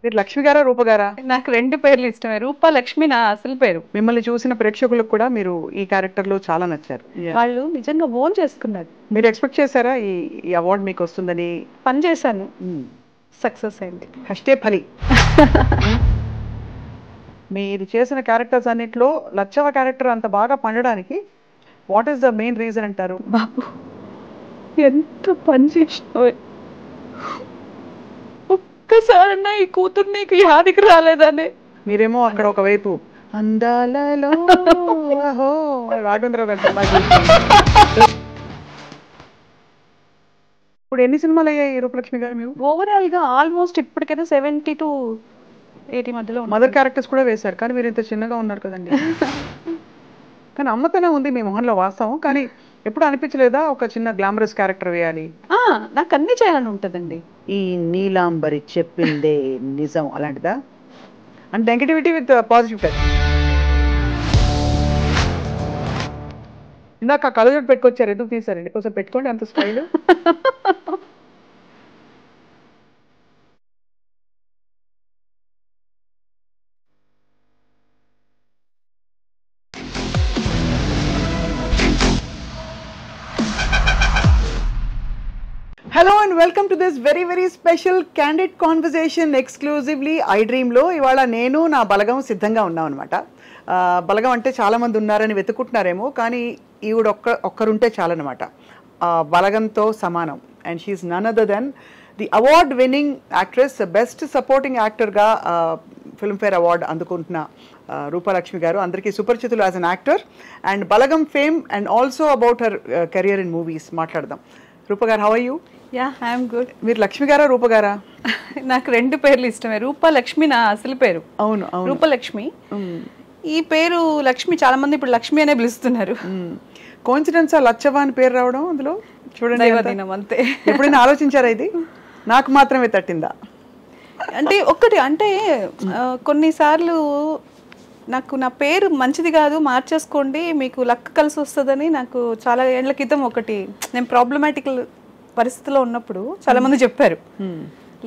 మీరు లక్ష్మి గారా రూప గారా? నాకు 2 పేర్లు ఇష్టమే. రూప, లక్ష్మి నా అసలు పేరు. మిమ్మల్ని చూసిన ప్రేక్షకులకు కూడా మీరు ఈ క్యారెక్టర్ లో చాలా నచ్చారు. వాళ్ళు నిజంగా ఓన్ చేసుకున్నారు. మీరు ఎక్స్పెక్ట్ చేశారా ఈ ఈ అవార్డు మీకు వస్తుందని? పని చేశాను, సక్సెస్ అయింది. కష్టే ఫలి. మీరు చేసిన క్యారెక్టర్స్ అన్నిట్లో లచ్చవ క్యారెక్టర్ అంత బాగా పండడానికి what is the main reason అంటారు? బాబు ఎంత పని చేసినావు, ఒక్కసారన్నా ఈ కూతురు నీకు యాదికి రాలేదని. మీరేమో అక్కడ ఒకవైపు అందాలలో అహో రాఘవేంద్రరావు గారి సినిమా చూసి. ఇప్పుడు ఎన్ని సినిమాలు అయ్యాయి రూపలక్ష్మి గారు మీరు? ఓవరాల్ గా ఆల్మోస్ట్ ఇప్పటికైనా 70 to 80 మధ్యలో మదర్ క్యారెక్టర్స్ కూడా వేశారు, కానీ మీరు ఇంత చిన్నగా ఉన్నారు కదండి. కానీ అమ్మతనే ఉంది మీ మొహంలో, వాస్తవం. కానీ ఎప్పుడు అనిపించలేదా ఒక చిన్న గ్లామరస్ క్యారెక్టర్ వేయాలి? నాకు అన్ని చేయాలని ఉంటదండి. ఈ నీలాంబరి చెప్పిందే నిజం అలాంటిదా? And negativity with positive touch. ఇందాక కలజోడు పెట్టుకొచ్చారు, ఎందుకు తీసారండి? కొంచెం పెట్టుకోండి అంత style. Hello and welcome to this very very special candid conversation exclusively ఐ డ్రీమ్లో. ఇవాళ నేను నా బలగం సిద్ధంగా ఉన్నాం అనమాట. బలగం అంటే చాలామంది ఉన్నారని వెతుకుంటున్నారేమో, కానీ ఈవిడ ఒక్కరుంటే చాలన్నమాట. బలగంతో సమానం. And she's none other than the award winning actress, best supporting యాక్టర్గా ఫిల్మ్ఫేర్ అవార్డ్ అందుకుంటున్న రూపలక్ష్మి గారు. అందరికీ సుపరిచితులు as an actor. And Balagam fame and also about her career in movies మాట్లాడదాం. రూప గారు, how are you? Yeah, I'm good. మీరు లక్ష్మి గారా రూప గారా? నాకు 2 పేర్లు ఇష్టమే. రూప, లక్ష్మి నా అసలు పేరు. అవును అవును, రూపలక్ష్మి. ఈ పేరు లక్ష్మి చాలా మంది ఇప్పుడు లక్ష్మి అనే పిలుస్తున్నారు. కోఇన్సిడెన్స్ లచ్చవ అని పేరు రావడం అందులో చూడండి. దైవదినం అంతే. ఎప్పుడైనా ఆలోచించారా ఇది నాకు మాత్రమే తట్టిందా? అంటే కొన్నిసార్లు నాకు నా పేరు మంచిది కాదు, మార్చేసుకోండి మీకు లక్ కలిసి వస్తుందని నాకు చాలా ఏళ్ల క్రితం నేను ప్రాబ్లమాటిక్ పరిస్థితిలో ఉన్నప్పుడు చాలా మంది చెప్పారు.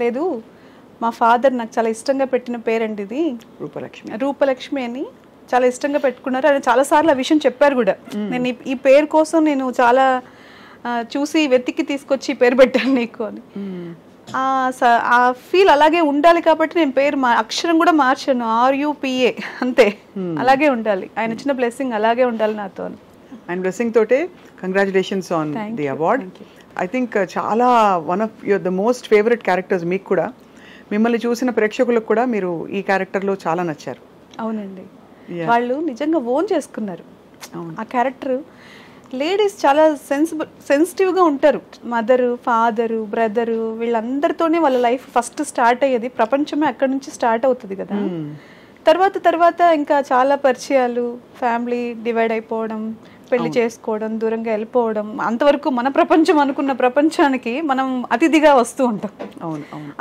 లేదు, మా ఫాదర్ నాకు చాలా ఇష్టంగా పెట్టిన పేరండి ఇది రూపలక్ష్మి అని చాలా ఇష్టంగా పెట్టుకున్నారు. అని చాలాసార్లు ఆ విషయం చెప్పారు కూడా. నేను ఈ పేరు కోసం నేను చాలా చూసి వెతికి తీసుకొచ్చి పేరు పెట్టాను నీకు అని. ఆ ఫీల్ అలాగే ఉండాలి కాబట్టి నేను పేరు అక్షరం కూడా మార్చాను, RUPA అంతే. అలాగే ఉండాలి, ఆయన ఇచ్చిన బ్లెస్సింగ్ అలాగే ఉండాలి నాతో. ఆయన బ్లెస్సింగ్ తోటే congratulations on the award. I think చాలా one of your the most favourite characters. మీకు కూడా, మిమ్మల్ని చూసిన ప్రేక్షకులకు కూడా మీరు ఈ క్యారెక్టర్లో చాలా నచ్చారు. అవునండి, వాళ్ళు నిజంగా ఓన్ చేసుకున్నారు ఆ క్యారెక్టర్. లేడీస్ చాలా సెన్సిటివ్గా ఉంటారు. మదరు, ఫాదరు, బ్రదరు వీళ్ళందరితోనే వాళ్ళ లైఫ్ ఫస్ట్ స్టార్ట్ అయ్యేది. ప్రపంచమే అక్కడి నుంచి స్టార్ట్ అవుతుంది కదా. తర్వాత ఇంకా చాలా పరిచయాలు, ఫ్యామిలీ డివైడ్ అయిపోవడం, పెళ్లి చేసుకోవడం, దూరంగా వెళ్ళిపోవడం, అంతవరకు మన ప్రపంచం అనుకున్న ప్రపంచానికి మనం అతిథిగా వస్తూ ఉంటాం.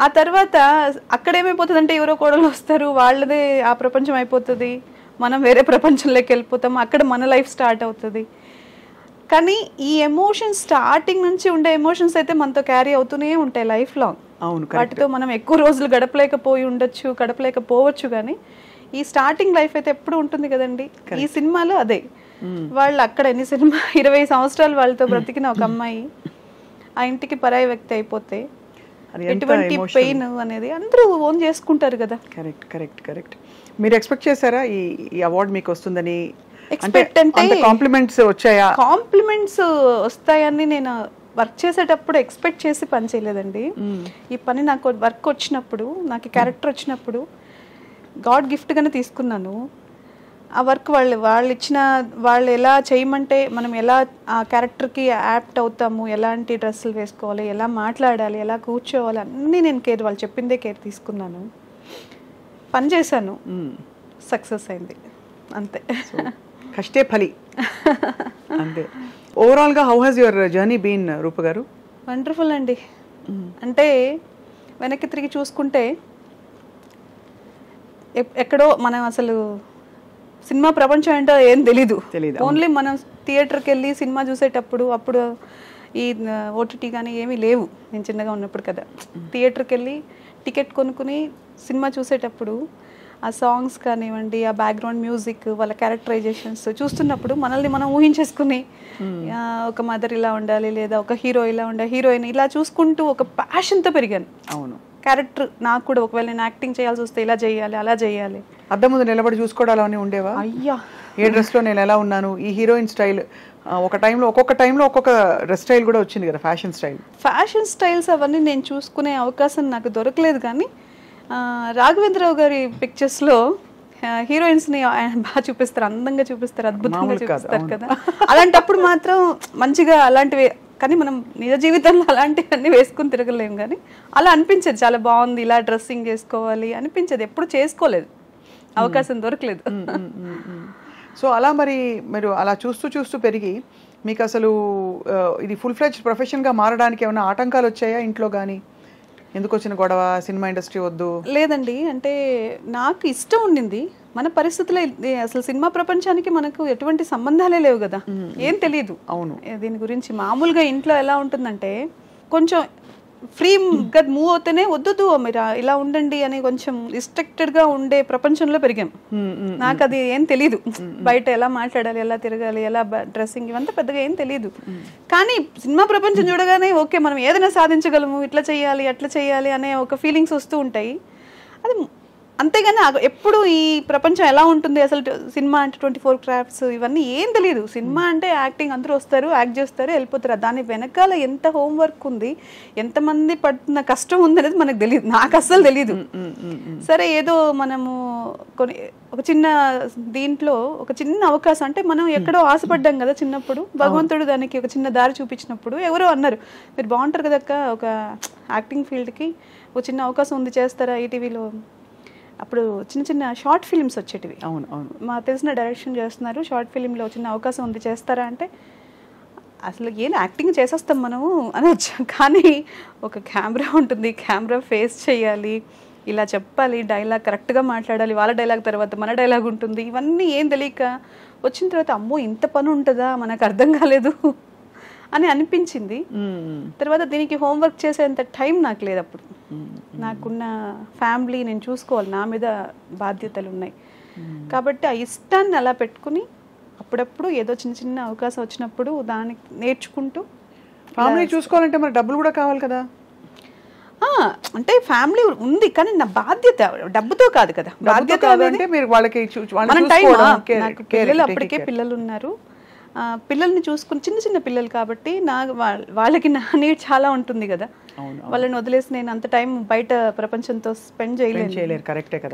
ఆ తర్వాత అక్కడేమైపోతుంది అంటే ఎవరో కోడలు వస్తారు, వాళ్ళదే ఆ ప్రపంచం అయిపోతుంది, మనం వేరే ప్రపంచంలోకి వెళ్ళిపోతాం, అక్కడ మన లైఫ్ స్టార్ట్ అవుతుంది. కానీ ఈ ఎమోషన్స్ స్టార్టింగ్ నుంచి ఉండే ఎమోషన్స్ అయితే మనతో క్యారీ అవుతూనే ఉంటాయి లైఫ్ లాంగ్. వాటితో మనం ఎక్కువ రోజులు గడపలేకపోవచ్చు, కానీ ఈ స్టార్టింగ్ లైఫ్ అయితే ఎప్పుడు ఉంటుంది కదండి. ఈ సినిమాలో అదే. వాళ్ళు అక్కడ 20 సంవత్సరాలు వాళ్ళతో బ్రతికిన ఒక అమ్మాయి ఆ ఇంటికి పరాయి వ్యక్తి అయిపోతే ఎటువంటి పెయిన్ అనేది అందరూ ఓన్ చేసుకుంటారు కదా. Correct correct correct. మీరు ఎక్స్పెక్ట్ చేశారా ఈ అవార్డు మీకు వస్తుందని? ఎక్స్పెక్ట్ అంటే కాంప్లిమెంట్స్ వచ్చాయా? కాంప్లిమెంట్స్ వస్తాయని నేను వర్క్ చేసేటప్పుడు ఎక్స్పెక్ట్ చేసి పని చేయలేదండి. ఈ పని నాకు వర్క్ వచ్చినప్పుడు, నాకు క్యారెక్టర్ వచ్చినప్పుడు గాడ్ గిఫ్ట్గానే తీసుకున్నాను. ఆ వర్క్ వాళ్ళు ఎలా చేయమంటే మనం ఎలా ఆ క్యారెక్టర్కి యాప్ట్ అవుతాము, ఎలాంటి డ్రెస్సులు వేసుకోవాలి, ఎలా మాట్లాడాలి, ఎలా కూర్చోవాలి, అన్నీ నేను వాళ్ళు చెప్పిందే కేర్ తీసుకున్నాను, పని చేశాను, సక్సెస్ అయింది అంతే. కష్టే ఫలి అంతే. ఓవరాల్గా how has your journey been Rupa గారు? వండర్ఫుల్ అండి. అంటే వెనక్కి తిరిగి చూసుకుంటే ఎక్కడో మనం అసలు సినిమా ప్రపంచం ఏంటో ఏం తెలీదు. ఓన్లీ మనం థియేటర్కి వెళ్ళి సినిమా చూసేటప్పుడు అప్పుడు ఈ ఓటీటీ కానీ ఏమీ లేవు నేను చిన్నగా ఉన్నప్పుడు కదా. థియేటర్కి వెళ్ళి టికెట్ కొనుక్కుని సినిమా చూసేటప్పుడు ఆ సాంగ్స్ కానివ్వండి, ఆ బ్యాక్గ్రౌండ్ మ్యూజిక్, వాళ్ళ క్యారెక్టరైజేషన్స్ చూస్తున్నప్పుడు మనల్ని మనం ఊహించేసుకుని ఒక మదర్ ఇలా ఉండాలి, లేదా ఒక హీరో ఇలా ఉండాలి, హీరోయిన్ ఇలా చూసుకుంటూ ఒక ప్యాషన్తో పెరిగాను. అవును, క్యారెక్టర్ నాకు కూడా ఒకవేళ నేను యాక్టింగ్ చేయాల్సి వస్తే ఇలా చేయాలి, అలా చేయాలి. అద్దం ముందు నిలబడి చూసుకోవడాలు అని ఉండేవా? అయ్యా, ఏ డ్రెస్లో నేను ఎలా ఉన్నాను, ఈ హీరోయిన్ స్టైల్, ఒక్కొక్క టైంలో ఒక్కొక్క డ్రెస్ స్టైల్ కూడా వచ్చింది కదా, ఫ్యాషన్ స్టైల్స్ అవన్నీ నేను చూసుకునే అవకాశం నాకు దొరకలేదు. కానీ రాఘవేంద్రరావు గారి పిక్చర్స్లో హీరోయిన్స్ని బాగా చూపిస్తారు, అందంగా చూపిస్తారు, అద్భుతంగా చూపిస్తారు కదా. అలాంటప్పుడు మాత్రం మంచిగా అలాంటివి, కానీ మనం నిజ జీవితంలో అలాంటివన్నీ వేసుకుని తిరగలేము. కానీ అలా అనిపించేది, చాలా బాగుంది, ఇలా డ్రెస్సింగ్ చేసుకోవాలి అనిపించేది. ఎప్పుడు చేసుకోలేదు, అవకాశం దొరకలేదు. సో అలా మరి మీరు అలా చూస్తూ పెరిగి మీకు అసలు ఇది ఫుల్ ఫ్లెడ్జ్డ్ ప్రొఫెషన్గా మారడానికి ఏమైనా ఆటంకాలు వచ్చాయా ఇంట్లో కానీ? ఎందుకు వచ్చిన గొడవ, సినిమా ఇండస్ట్రీ వద్దు? లేదండి, అంటే నాకు ఇష్టం ఉండింది. మన పరిస్థితుల్లో అసలు సినిమా ప్రపంచానికి మనకు ఎటువంటి సంబంధాలే లేవు కదా, ఏం తెలియదు. అవును, దీని గురించి మామూలుగా ఇంట్లో ఎలా ఉంటుందంటే కొంచెం ఫ్రీగా మూవ్ అవుతేనే వద్దు మీరు ఇలా ఉండండి అని కొంచెం రిస్ట్రిక్టెడ్గా ఉండే ప్రపంచంలో పెరిగాం. నాకు అది ఏం తెలీదు, బయట ఎలా మాట్లాడాలి, ఎలా తిరగాలి, ఎలా డ్రెస్సింగ్, ఇవంతా పెద్దగా ఏం తెలీదు. కానీ సినిమా ప్రపంచం చూడగానే ఓకే మనం ఏదైనా సాధించగలము, ఇట్లా చేయాలి అట్లా చేయాలి అనే ఒక ఫీలింగ్స్ వస్తూ ఉంటాయి. అది అంతేగాని ఎప్పుడు ఈ ప్రపంచం ఎలా ఉంటుంది అసలు, సినిమా అంటే 24 క్రాఫ్ట్స్ ఇవన్నీ ఏం తెలియదు. సినిమా అంటే యాక్టింగ్, అందరూ వస్తారు, యాక్ట్ చేస్తారు, వెళ్ళిపోతారు. దాని వెనకాల ఎంత హోంవర్క్ ఉంది, ఎంతమంది పడుతున్న కష్టం ఉంది అనేది మనకు తెలియదు, నాకు అస్సలు తెలీదు. సరే ఏదో మనము ఒక చిన్న దీంట్లో ఒక చిన్న అవకాశం, అంటే మనం ఎక్కడో ఆశపడ్డాం కదా చిన్నప్పుడు, భగవంతుడు దానికి ఒక చిన్న దారి చూపించినప్పుడు ఎవరో అన్నారు మీరు బాగుంటారు కదక్క, ఒక యాక్టింగ్ ఫీల్డ్కి ఒక చిన్న అవకాశం ఉంది, చేస్తారా ఈటీవీలో? అప్పుడు చిన్న షార్ట్ ఫిలిమ్స్ వచ్చేటివి. అవును అవును, మా తెలిసిన డైరెక్షన్ చేస్తున్నారు, షార్ట్ ఫిలింలో చిన్న అవకాశం ఉంది, చేస్తారా అంటే అసలు ఏం యాక్టింగ్ చేసేస్తాం మనము అని వచ్చాం. కానీ ఒక కెమెరా ఉంటుంది, కెమెరా ఫేస్ చేయాలి, ఇలా చెప్పాలి, డైలాగ్ కరెక్ట్గా మాట్లాడాలి, వాళ్ళ డైలాగ్ తర్వాత మన డైలాగ్ ఉంటుంది, ఇవన్నీ ఏం తెలియక వచ్చిన తర్వాత అమ్మో ఇంత పని ఉంటుందా, మనకు అర్థం కాలేదు అని అనిపించింది. తర్వాత దీనికి హోంవర్క్ చేసేంత టైం నాకు లేదు అప్పుడు. నాకున్న ఫ్యామిలీ నేను చూసుకోవాలి, నా మీద బాధ్యతలు ఉన్నాయి. కాబట్టి ఆ ఇష్టాన్ని అలా పెట్టుకుని అప్పుడప్పుడు ఏదో చిన్న అవకాశం వచ్చినప్పుడు దానికి నేర్చుకుంటూ. ఫ్యామిలీ చూసుకోవాలంటే మరి డబ్బులు కూడా కావాలి కదా? అంటే ఫ్యామిలీ ఉంది, కానీ నా బాధ్యత డబ్బుతో కాదు కదా. బాధ్యత అంటే మీరు వాళ్ళకి నాకు పిల్లలు, అప్పటికే పిల్లలు ఉన్నారు, పిల్లల్ని చూసుకుని చిన్న పిల్లలు కాబట్టి వాళ్ళకి నా నీడ్ చాలా ఉంటుంది కదా. వాళ్ళని వదిలేసి నేను అంత టైం బయట ప్రపంచంతో స్పెండ్ చేయలేను.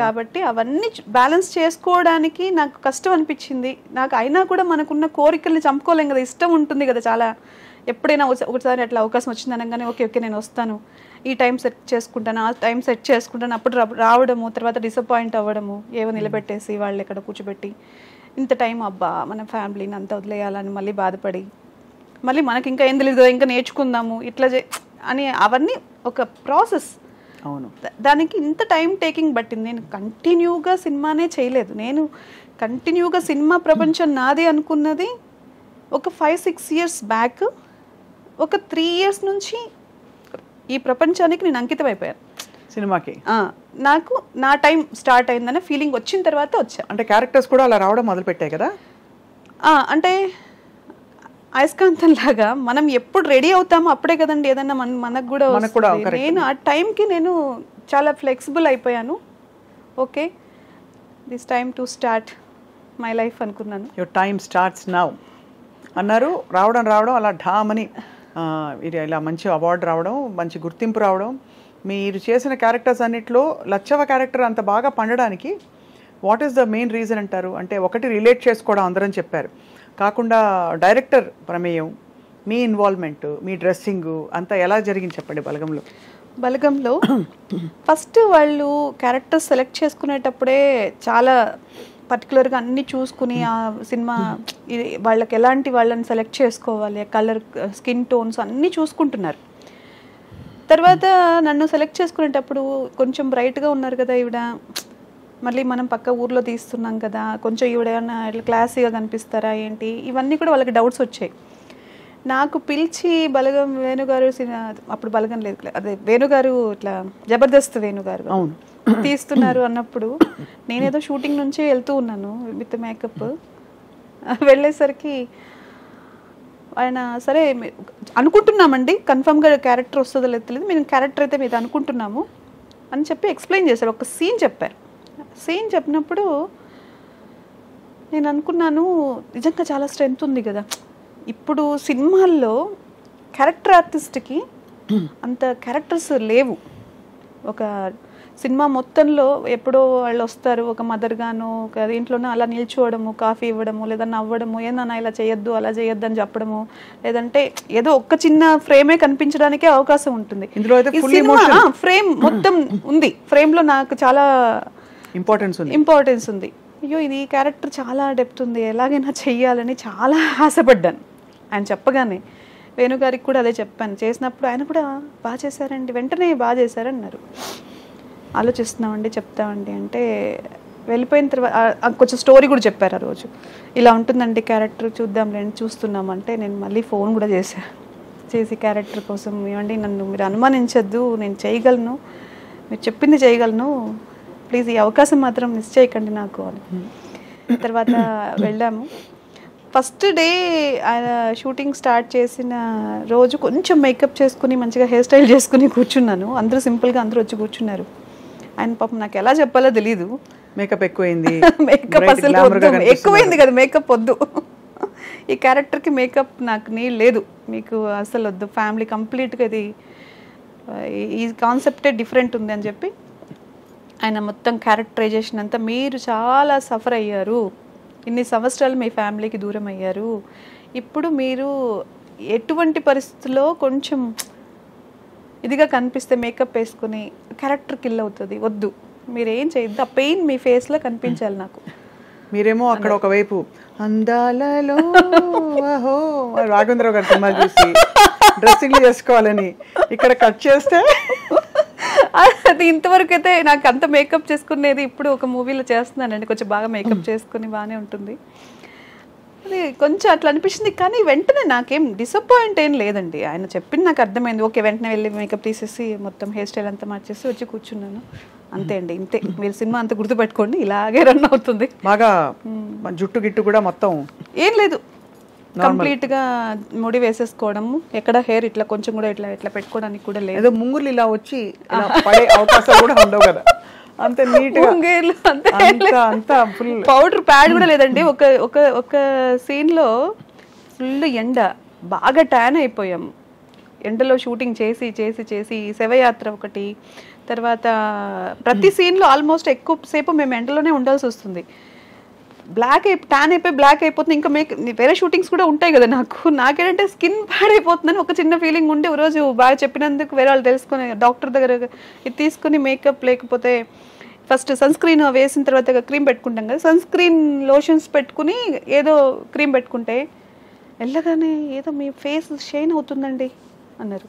కాబట్టి అవన్నీ బ్యాలెన్స్ చేసుకోవడానికి నాకు కష్టం అనిపించింది. నాకు అయినా కూడా మనకున్న కోరికల్ని చంపుకోలేం కదా, ఇష్టం ఉంటుంది కదా చాలా. ఎప్పుడైనా ఒకసారి అట్లా అవకాశం వచ్చింది అనగానే ఓకే నేను వస్తాను, ఈ టైం సెట్ చేసుకుంటాను, ఆ టైం సెట్ చేసుకుంటాను, అప్పుడు రావడము, తర్వాత డిసప్పాయింట్ అవ్వడము, ఏవో నిలబెట్టేసి వాళ్ళు ఎక్కడ కూర్చోబెట్టి ఇంత టైం అబ్బా మన ఫ్యామిలీని అంతా వదిలేయాలని మళ్ళీ బాధపడి, మళ్ళీ మనకి ఇంకా ఏం తెలియదు ఇంకా నేర్చుకుందాము ఇట్లా అని, అవన్నీ ఒక ప్రాసెస్. అవును, దానికి ఇంత టైం టేకింగ్ పట్టింది. నేను కంటిన్యూగా సినిమానే చేయలేదు. నేను కంటిన్యూగా సినిమా ప్రపంచం నాదే అనుకున్నది ఒక 5-6 ఇయర్స్ బ్యాక్. ఒక 3 ఇయర్స్ నుంచి ఈ ప్రపంచానికి నేను అంకితం అయిపోయాను సినిమాకి. నాకు నా టైం స్టార్ట్ అయిందనే ఫీలింగ్ వచ్చిన తర్వాత వచ్చా. అంటే క్యారెక్టర్స్ కూడా అలా రావడం మొదలు పెట్టాయి కదా. అంటే అయస్కాంతం లాగా మనం ఎప్పుడు రెడీ అవుతామో అప్పుడే కదండి ఏదన్నా మనకు కూడా. నేను ఆ టైంకి నేను చాలా ఫ్లెక్సిబుల్ అయిపోయాను. Okay this time to start my life అనుకున్నాను. యువర్ టైమ్ స్టార్ట్స్ నౌ అన్నారు. రావడం అలా ఢామని ఇలా మంచి అవార్డు రావడం, మంచి గుర్తింపు రావడం. మీరు చేసిన క్యారెక్టర్స్ అన్నిట్లో లచ్చవ క్యారెక్టర్ అంత బాగా పండడానికి what is the main reason అంటారు? అంటే ఒకటి రిలేట్ చేసుకోవడం అందరం చెప్పారు, కాకుండా డైరెక్టర్ ప్రమేయం, మీ ఇన్వాల్వ్మెంట్, మీ డ్రెస్సింగ్ అంతా ఎలా జరిగింది చెప్పండి. బలగంలో ఫస్ట్ వాళ్ళు క్యారెక్టర్స్ సెలెక్ట్ చేసుకునేటప్పుడే చాలా పర్టికులర్గా అన్నీ చూసుకుని ఆ సినిమా వాళ్ళకి ఎలాంటి వాళ్ళని సెలెక్ట్ చేసుకోవాలి, కలర్, స్కిన్ టోన్స్ అన్నీ చూసుకుంటున్నారు. తర్వాత నన్ను సెలెక్ట్ చేసుకునేటప్పుడు కొంచెం బ్రైట్గా ఉన్నారు కదా ఈవిడ, మళ్ళీ మనం పక్క ఊర్లో తీస్తున్నాం కదా, కొంచెం ఈవిడ ఏమన్నా ఇట్లా క్లాసీగా కనిపిస్తారా ఏంటి, ఇవన్నీ కూడా వాళ్ళకి డౌట్స్ వచ్చాయి. నాకు పిలిచి బలగం వేణుగారు అప్పుడు బలగం లేదు, అదే వేణుగారు ఇట్లా జబర్దస్త్ వేణుగారు తీస్తున్నారు అన్నప్పుడు నేనేదో షూటింగ్ నుంచి వెళ్తూ ఉన్నాను విత్ మేకప్. వెళ్ళేసరికి ఆయన సరే అనుకుంటున్నామండి కన్ఫర్మ్గా క్యారెక్టర్ వస్తుందో లేదు, మేము క్యారెక్టర్ అయితే మీద అనుకుంటున్నాము అని చెప్పి ఎక్స్ప్లెయిన్ చేశారు. ఒక సీన్ చెప్పారు. సీన్ చెప్పినప్పుడు నేను అనుకున్నాను నిజంగా చాలా స్ట్రెంత్ ఉంది కదా. ఇప్పుడు సినిమాల్లో క్యారెక్టర్ ఆర్టిస్ట్కి అంత క్యారెక్టర్స్ లేవు. ఒక సినిమా మొత్తంలో ఎప్పుడో వాళ్ళు వస్తారు, ఒక మదర్ గాను ఒక దీంట్లోనూ అలా నిల్చోవడము, కాఫీ ఇవ్వడము, లేదా నవ్వడము, ఏందన్నా ఇలా చేయొద్దు అలా చేయొద్దు అని చెప్పడము, లేదంటే ఏదో ఒక్క చిన్న ఫ్రేమే కనిపించడానికే అవకాశం ఉంటుంది. ఫ్రేమ్ మొత్తం ఉంది, ఫ్రేమ్లో నాకు చాలా ఇంపార్టెన్స్ ఉంది. అయ్యో ఇది క్యారెక్టర్ చాలా డెప్త్ ఉంది, ఎలాగైనా చెయ్యాలని చాలా ఆశపడ్డాను. ఆయన చెప్పగానే వేణుగారికి కూడా అదే చెప్పాను. చేసినప్పుడు ఆయన కూడా బాగా చేశారండి, వెంటనే బాగా చేశారన్నారు. ఆలోచిస్తున్నామండి చెప్తామండి అంటే వెళ్ళిపోయిన తర్వాత కొంచెం స్టోరీ కూడా చెప్పారు. ఆ రోజు ఇలా ఉంటుందండి క్యారెక్టర్, చూద్దాంలేండి చూస్తున్నాం అంటే నేను మళ్ళీ ఫోన్ కూడా చేసి క్యారెక్టర్ కోసం ఏమండి నన్ను మీరు అనుమానించద్దు, నేను చేయగలను, మీరు చెప్పింది చేయగలను, ప్లీజ్ ఈ అవకాశం మాత్రం మిస్ చేయకండి నాకు అని. తర్వాత వెళ్ళాము. ఫస్ట్ డే ఆయన షూటింగ్ స్టార్ట్ చేసిన రోజు కొంచెం మేకప్ చేసుకుని మంచిగా హెయిర్ స్టైల్ చేసుకుని కూర్చున్నాను. అందరూ సింపుల్గా అందరూ వచ్చి కూర్చున్నారు. ఆయన పాపం నాకు ఎలా చెప్పాలో తెలీదు, మేకప్ ఎక్కువైంది, మేకప్ అసలు ఎక్కువైంది కదా, మేకప్ వద్దు, ఈ క్యారెక్టర్కి మేకప్ నాకు నీళ్ళు లేదు, మీకు అసలు వద్దు, ఫ్యామిలీ కంప్లీట్గా ఇది ఈ కాన్సెప్టే డిఫరెంట్ ఉంది అని చెప్పి ఆయన మొత్తం క్యారెక్టరైజేషన్ అంతా మీరు చాలా సఫర్ అయ్యారు, ఇన్ని సంవత్సరాలు మీ ఫ్యామిలీకి దూరం అయ్యారు, ఇప్పుడు మీరు ఎటువంటి పరిస్థితుల్లో కొంచెం ఇదిగా కనిపిస్తే మేకప్ వేసుకుని క్యారెక్టర్ కిల్ అవుతుంది, వద్దు మీరేం చేయొద్దు, ఆ పెయిన్ మీ ఫేస్లో కనిపించాలి నాకు. మీరేమో అక్కడ ఒకవైపు అందాలలో రాఘవేంద్రరావు గారి సినిమా చూసి డ్రెస్సింగ్ చేసుకోవాలని, ఇక్కడ కట్ చేస్తే అది ఇంతవరకు అయితే నాకు అంత మేకప్ చేసుకునేది ఇప్పుడు ఒక మూవీలో చేస్తున్నానండి, కొంచెం బాగా మేకప్ చేసుకుని బాగానే ఉంటుంది. అది కొంచెం అట్లా అనిపించింది. కానీ వెంటనే నాకేం డిసప్పాయింట్ ఏం లేదండి. ఆయన చెప్పింది నాకు అర్థమైంది. ఓకే వెంటనే వెళ్ళి మేకప్ తీసేసి మొత్తం హెయిర్ స్టైల్ అంతా మార్చేసి వచ్చి కూర్చున్నాను. అంతే అండి, ఇంతే. మీరు సినిమా అంతా గుర్తుపెట్టుకోండి, ఇలాగే రన్ అవుతుంది. బాగా జుట్టు గిట్టు కూడా మొత్తం ఏం లేదు, కంప్లీట్ గా ముడి వేసేసుకోవడము, ఎక్కడ హెయిర్ ఇట్లా కొంచెం కూడా ఇట్లా ఇట్లా పెట్టుకోవడానికి కూడా లేదు. ముంగులు ఇలా వచ్చి పడే అవకాశాలు కూడా ఉండవు కదా, అంత నీట్ గా పౌడర్ ప్యాడ్ కూడా లేదండి. ఒక సీన్ లో ఫుల్ ఎండ, బాగా ట్యాన్ అయిపోయాం ఎండలో షూటింగ్ చేసి చేసి చేసి. శవయాత్ర ఒకటి, తర్వాత ప్రతి సీన్ లో ఆల్మోస్ట్ ఎక్కువ సేపు మేము ఎండలోనే ఉండాల్సి వస్తుంది. ట్యాన్ అయిపోయి బ్లాక్ అయిపోతుంది. ఇంకా వేరే షూటింగ్స్ కూడా ఉంటాయి కదా, నాకేంటంటే స్కిన్ బ్యాడ్ అయిపోతుందని ఒక చిన్న ఫీలింగ్ ఉండి ఒక రోజు బాగా చెప్పినందుకు వేరే వాళ్ళు తెలుసుకుని డాక్టర్ దగ్గర ఇది తీసుకుని మేకప్, లేకపోతే ఫస్ట్ సన్ స్క్రీన్ వేసిన తర్వాత క్రీమ్ పెట్టుకుంటాం కదా, సన్ స్క్రీన్ లోషన్స్ పెట్టుకుని ఏదో క్రీమ్ పెట్టుకుంటే వెళ్ళగానే ఏదో మీ ఫేస్ షైన్ అవుతుందండి అన్నారు.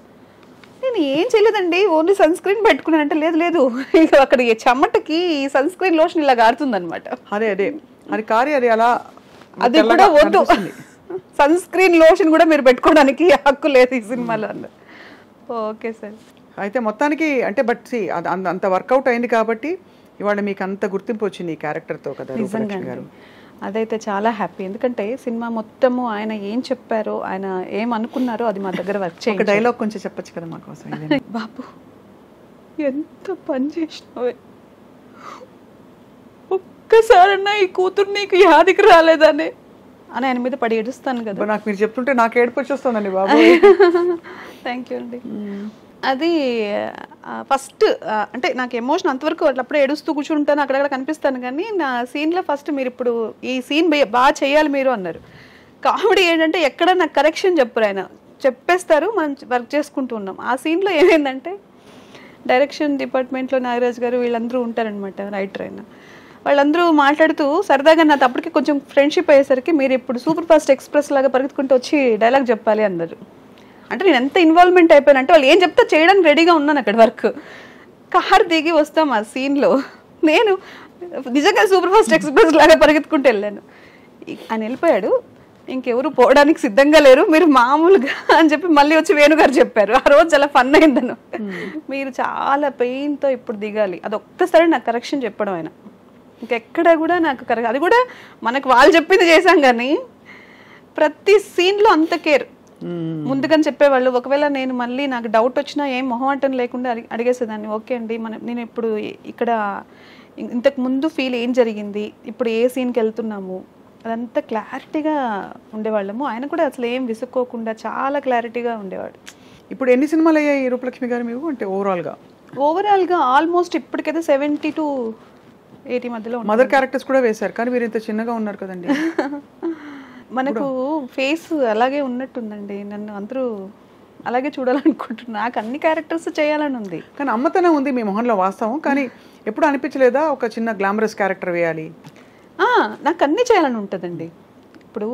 నేను ఏం చేయలేదండి, ఓన్లీ సన్ స్క్రీన్ పెట్టుకున్నానంటే లేదు లేదు ఇక అక్కడ చెమటకి సన్ స్క్రీన్ లోషన్ ఇలా కారుతుంది అనమాట. అదే అది కారి అది అలా, అది కూడా వద్దు, సన్ స్క్రీన్ లోషన్ కూడా మీరు పెట్టుకోవడానికి హక్కు లేదు ఈ సినిమాలో అన్నారు. Okay sir. అయితే మొత్తానికి అంటే బట్ అంత వర్కౌట్ అయింది కాబట్టి ఇవాళ మీకు అంత గుర్తింపు వచ్చింది ఈ క్యారెక్టర్తో కదా రూపలక్ష్మి గారు. అదైతే చాలా హ్యాపీ. ఎందుకంటే సినిమా మొత్తము ఆయన ఏం చెప్పారో, ఆయన ఏం అనుకున్నారో అది మా దగ్గర వర్క్ చేయండి. ఒక డైలాగ్ కొంచెం చెప్పచ్చు కదా మా కోసం. బాబు ఎంత పని చేసినావే, ఒక్కసారన్నా ఈ కూతురు నీకు యాదికి రాలేదనే అని ఆయన మీద పడి ఏడుస్తాను కదా. నాకు మీరు చెప్తుంటే నాకు ఏడుపు వచ్చేస్తుందండి బాబు. థ్యాంక్ యూ అండి. అది ఫస్ట్ అంటే నాకు ఎమోషన్ అంతవరకు అప్పుడే ఏడుస్తూ కూర్చుంటాను, అక్కడక్కడ కనిపిస్తాను. కానీ నా సీన్లో ఫస్ట్ మీరు ఇప్పుడు ఈ సీన్ బాగా చేయాలి మీరు అన్నారు. కామెడీ ఏంటంటే ఎక్కడ నాకు కరెక్షన్ చెప్పరు, ఆయన చెప్పేస్తారు, మనం వర్క్ చేసుకుంటూ ఉన్నాం. ఆ సీన్లో ఏమైందంటే డైరెక్షన్ డిపార్ట్మెంట్లో నాగరాజ్ గారు వీళ్ళందరూ ఉంటారనమాట, రైటర్ అయినా వాళ్ళందరూ మాట్లాడుతూ సరదాగా నాతో అప్పటికి కొంచెం ఫ్రెండ్షిప్ అయ్యేసరికి మీరు ఇప్పుడు సూపర్ ఫాస్ట్ ఎక్స్ప్రెస్ లాగా పరిగెత్తుకుంటూ వచ్చి డైలాగ్ చెప్పాలి అన్నారు. అంటే నేను ఎంత ఇన్వాల్వ్మెంట్ అయిపోయానంటే వాళ్ళు ఏం చెప్తే చేయడానికి రెడీగా ఉన్నాను. అక్కడ వర్క్ కార్ దిగి వస్తాం ఆ సీన్లో, నేను నిజంగా సూపర్ ఫాస్ట్ ఎక్స్ప్రెస్ లాగా పరిగెత్తుకుంటూ వెళ్ళాను. ఆయన వెళ్ళిపోయాడు. ఇంకెవరు పోవడానికి సిద్ధంగా లేరు, మీరు మామూలుగా అని చెప్పి మళ్ళీ వచ్చి వేణుగారు చెప్పారు. ఆ రోజు చాలా ఫన్ అయిందను. మీరు చాలా పెయిన్తో ఇప్పుడు దిగాలి, అది ఒక్కసారి నాకు కరెక్షన్ చెప్పడం ఆయన. ఇంకెక్కడ కూడా నాకు అది కూడా మనకు వాళ్ళు చెప్పింది చేశాం కానీ ప్రతి సీన్లో అంత కేర్ ముందుగానే చెప్పేవాళ్ళు. ఒకవేళ నేను మళ్ళీ నాకు డౌట్ వచ్చినా ఏం మొహమాటం లేకుండా అడిగేసేదాన్ని. ఓకే అండి, నేను ఇప్పుడు ఇక్కడ ఇంతకు ముందు ఫీల్ ఏం జరిగింది, ఇప్పుడు ఏ సీన్కి వెళ్తున్నాము, అదంతా క్లారిటీగా ఉండేవాళ్ళము. ఆయన కూడా అసలు ఏం విసుక్కోకుండా చాలా క్లారిటీగా ఉండేవాడు. ఇప్పుడు ఎన్ని సినిమాలు అయ్యాయి రూపలక్ష్మి గారు మీకు? అంటే ఓవరాల్గా ఆల్మోస్ట్ ఇప్పటికైతే 70 to 80 మధ్యలో. మదర్ క్యారెక్టర్స్ కూడా వేశారు, కానీ మీరు ఇంత చిన్నగా ఉన్నారు కదండి. మనకు ఫేస్ అలాగే ఉన్నట్టుందండి, నన్ను అందరూ అలాగే చూడాలనుకుంటున్నారు. నాకు అన్ని క్యారెక్టర్స్ చేయాలని ఉంది, కానీ అమ్మతనం ఉంది మీ మొహంలో వాస్తవం. కానీ ఎప్పుడు అనిపించలేదా ఒక చిన్న గ్లామరస్ క్యారెక్టర్ వేయాలి? నాకు అన్నీ చేయాలని ఉంటుందండి. ఇప్పుడు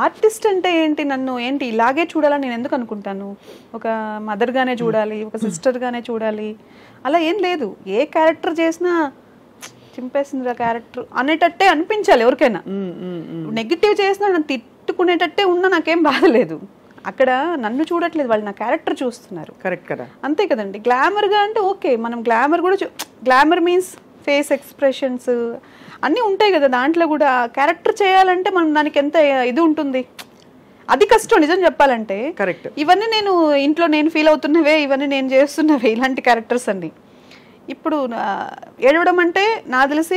ఆర్టిస్ట్ అంటే ఏంటి, నన్ను ఏంటి ఇలాగే చూడాలని నేను ఎందుకు అనుకుంటాను? ఒక మదర్గానే చూడాలి, ఒక సిస్టర్గానే చూడాలి, అలా ఏం లేదు. ఏ క్యారెక్టర్ చేసినా చింపేసింది ఆ క్యారెక్టర్ అనేటట్టే అనిపించాలి ఎవరికైనా. నెగిటివ్ చేసినా నన్ను తిట్టుకునేటట్టే ఉన్నా నాకేం బాధ లేదు. అక్కడ నన్ను చూడట్లేదు, వాళ్ళు నా క్యారెక్టర్ చూస్తున్నారు. కరెక్ట్ కదా, అంతే కదండి. గ్లామర్గా అంటే ఓకే, మనం గ్లామర్ కూడా గ్లామర్ మీన్స్ ఫేస్ ఎక్స్ప్రెషన్స్ అన్నీ ఉంటాయి కదా, దాంట్లో కూడా క్యారెక్టర్ చేయాలంటే మనం దానికి ఎంత ఇది ఉంటుంది, అది కష్టం నిజం చెప్పాలంటే. కరెక్ట్. ఇవన్నీ నేను ఇంట్లో నేను ఫీల్ అవుతున్నవే, ఇవన్నీ నేను చేస్తున్నవే, ఇలాంటి క్యారెక్టర్స్ అన్ని. ఇప్పుడు ఏడవడం అంటే నాకు తెలిసి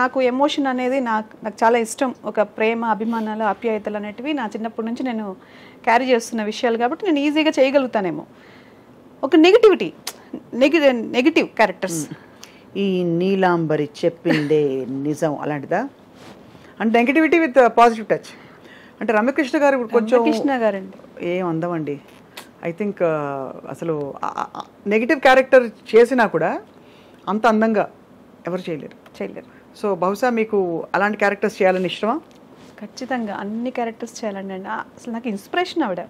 నాకు ఎమోషన్ అనేది నాకు చాలా ఇష్టం. ఒక ప్రేమ, అభిమానాలు, ఆప్యాయతలు అనేటివి నా చిన్నప్పటి నుంచి నేను క్యారీ చేస్తున్న విషయాలు కాబట్టి నేను ఈజీగా చేయగలుగుతానేమో. ఒక నెగిటివ్ క్యారెక్టర్స్, ఈ నీలాంబరి చెప్పిందే నిజం అలాంటిదా? అంటే నెగిటివిటీ విత్ పాజిటివ్ టచ్. అంటే రమ్యకృష్ణ గారు కొంచెం కృష్ణ గారండి ఏం అందమండి. ఐ థింక్ అసలు నెగిటివ్ క్యారెక్టర్ చేసినా కూడా అంత అందంగా ఎవరు చేయలేరు. సో బహుశా మీకు అలాంటి క్యారెక్టర్స్ చేయాలని ఇష్టమా? ఖచ్చితంగా అన్ని క్యారెక్టర్స్ చేయాలండి. అసలు నాకు ఇన్స్పిరేషన్ ఆవిడ.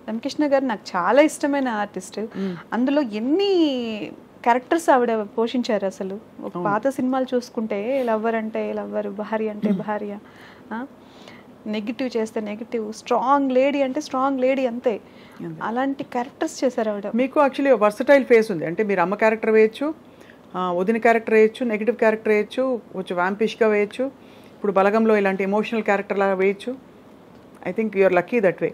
రమ్యకృష్ణ గారు నాకు చాలా ఇష్టమైన ఆర్టిస్ట్. అందులో ఎన్ని క్యారెక్టర్స్ ఆవిడ పోషించారు అసలు. ఒక పాత సినిమాలు చూసుకుంటే లవ్వర్ అంటే లవ్వర్, భార్య అంటే భార్య, నెగిటివ్ చేస్తే నెగిటివ్, స్ట్రాంగ్ లేడీ అంటే స్ట్రాంగ్ లేడీ, అంతే. అలాంటి క్యారెక్టర్స్ చేశారు ఆవిడ. మీకు యాక్చువల్లీ వర్సటైల్ ఫేస్ ఉంది. అంటే మీరు అమ్మ క్యారెక్టర్ వేయచ్చు, వదిన క్యారెక్టర్ వేయచ్చు, నెగిటివ్ క్యారెక్టర్ వేయచ్చు, కొంచెం వ్యాంపిష్గా వేయచ్చు, ఇప్పుడు బలగంలో ఇలాంటి ఎమోషనల్ క్యారెక్టర్ లాగా వేయచ్చు. I think you're lucky that way.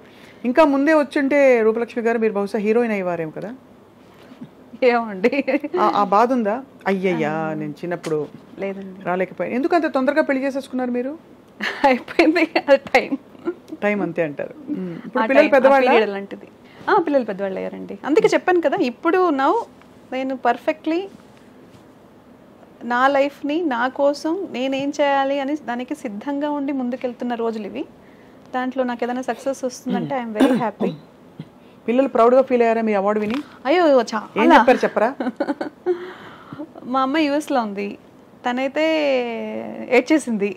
ఇంకా ముందే వచ్చుంటే రూపలక్ష్మి గారు మీరు బహుశా హీరోయిన్ అయ్యేవారేమో కదా? ఏమండి ఆ బాధ ఉందా? అయ్యయ్యా నేను చిన్నప్పుడు లేదండి, రాలేకపోయాను. ఎందుకు అంత తొందరగా పెళ్లి చేసేసుకున్నారు మీరు? అయిపోయింది టైం అంతే అంటారు. ఇప్పుడు పిల్లలు పెద్దవాళ్ళు అలాంటిది. పిల్లలు పెద్దవాళ్ళు అయ్యారండి. అందుకే చెప్పాను కదా, ఇప్పుడు నేను పర్ఫెక్ట్లీ నా లైఫ్ని నా కోసం నేనేం చేయాలి అని దానికి సిద్ధంగా ఉండి ముందుకెళ్తున్న రోజులు ఇవి. దాంట్లో నాకు ఏదైనా సక్సెస్ వస్తుందంటే ఐఎమ్ వెరీ హ్యాపీ. పిల్లలు ప్రౌడ్గా ఫీల్ అయ్యారా మీ అవార్డు విని? అయ్యో చాలా చెప్పరా. మా అమ్మ యూఎస్లో ఉంది, తనైతే ఏడ్చేసింది.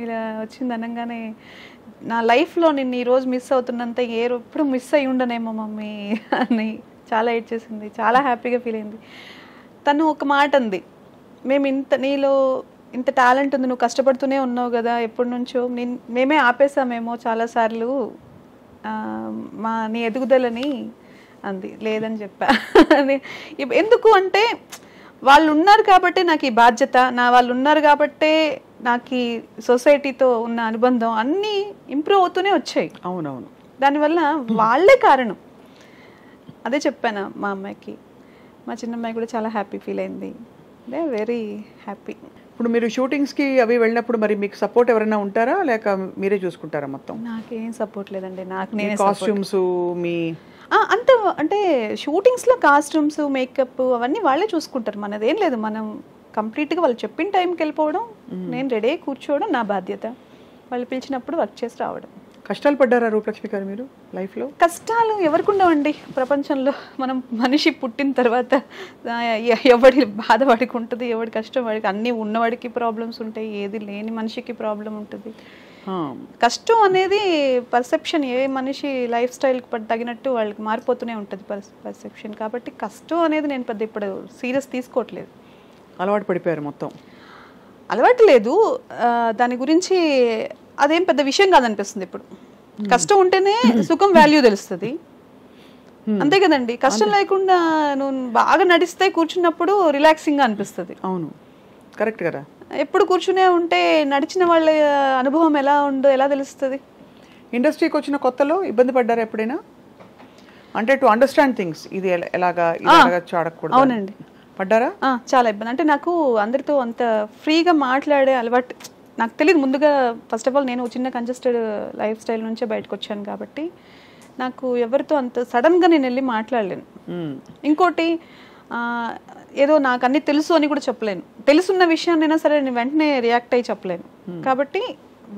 ఇలా వచ్చింది అనగానే నా లైఫ్లో నేను ఈరోజు మిస్ అవుతున్నంత ఎప్పుడు మిస్ అయ్యి ఉండనేమో మమ్మీ అని చాలా ఏడ్చేసింది. చాలా హ్యాపీగా ఫీల్ అయింది. తను ఒక మాట అంది, మేము నీలో ఇంత టాలెంట్ ఉంది, నువ్వు కష్టపడుతూనే ఉన్నావు కదా ఎప్పటి నుంచో, మేమే ఆపేసామేమో చాలాసార్లు నీ ఎదుగుదలని అంది. లేదని చెప్పా. ఎందుకు అంటే వాళ్ళు ఉన్నారు కాబట్టి నాకు ఈ బాధ్యత, వాళ్ళు ఉన్నారు కాబట్టే నాకు ఈ సొసైటీతో ఉన్న అనుబంధం అన్నీ ఇంప్రూవ్ అవుతూనే వచ్చాయి. అవునవును, దానివల్ల వాళ్ళే కారణం. అదే చెప్పాను మా అమ్మాయికి. మా చిన్నమ్మాయి కూడా చాలా హ్యాపీ ఫీల్ అయింది. They very happy. ఇప్పుడు మీరు షూటింగ్స్కి అవి వెళ్ళినప్పుడు మరి మీకు సపోర్ట్ ఎవరైనా ఉంటారా, లేక మీరే చూసుకుంటారా మొత్తం? నాకేం సపోర్ట్ లేదండి, నాకు నేనే. కాస్ట్యూమ్స్ మీ అంత అంటే షూటింగ్స్లో కాస్ట్యూమ్స్, మేకప్ అవన్నీ వాళ్ళే చూసుకుంటారు. మనదేం లేదు, మనం కంప్లీట్గా వాళ్ళు చెప్పిన టైంకి వెళ్ళిపోవడం, నేను రెడీ కూర్చోవడం నా బాధ్యత. వాళ్ళు పిలిచినప్పుడు వర్క్ చేసి రావడం. కష్టాలు పడ్డారా రూపలక్ష్మి గారు మీరు లైఫ్లో? కష్టాలు ఎవరికి ఉండవండి ప్రపంచంలో. మనం మనిషి పుట్టిన తర్వాత ఎవడి బాధ వాడికి ఉంటుంది, ఎవడి కష్టం వాడికి. అన్నీ ఉన్నవాడికి ప్రాబ్లమ్స్ ఉంటాయి, ఏది లేని మనిషికి ప్రాబ్లం ఉంటుంది. కష్టం అనేది పర్సెప్షన్, ఏ మనిషి లైఫ్ స్టైల్కి తగినట్టు వాళ్ళకి మారిపోతూనే ఉంటుంది పర్సెప్షన్. కాబట్టి కష్టం అనేది నేను పెద్ద ఇప్పుడు సీరియస్ తీసుకోవట్లేదు. అలవాటు పడిపోయారు మొత్తం? అలవాటు లేదు, దాని గురించి అదేం పెద్ద విషయం కాదనిపిస్తుంది ఇప్పుడు. కష్టం ఉంటేనే సుఖం వాల్యూ తెలుస్తుంది, అంతే కదండి. కష్టం లేకుండా నువ్వు బాగా నడిస్తే కూర్చున్నప్పుడు రిలాక్సింగ్గా అనిపిస్తుంది. అవును, కరెక్ట్ కదా. ఎప్పుడు కూర్చునే ఉంటే నడిచిన వాళ్ళ అనుభవం ఎలా ఉందో ఎలా తెలుస్తుంది? ఇండస్ట్రీకి వచ్చిన కొత్తలో ఇబ్బంది పడ్డారా ఎప్పుడైనా? అంటే టు అండర్స్టాండ్ థింగ్స్, ఇది ఎలాగా అడగకూడదు. అవునండి, పడ్డారా? చాలా ఇబ్బంది. అంటే నాకు అందరితో అంత ఫ్రీగా మాట్లాడే అలవాటు నాకు తెలియదు ముందుగా. ఫస్ట్ ఆఫ్ ఆల్ నేను చిన్న కంజెస్టెడ్ లైఫ్ స్టైల్ నుంచే బయటకు వచ్చాను కాబట్టి నాకు ఎవరితో అంత సడన్గా నేను వెళ్ళి మాట్లాడలేను. ఇంకోటి ఏదో నాకు అన్ని తెలుసు అని కూడా చెప్పలేను. తెలుసున్న విషయాన్నైనా సరే నేను వెంటనే రియాక్ట్ అయ్యి చెప్పలేను. కాబట్టి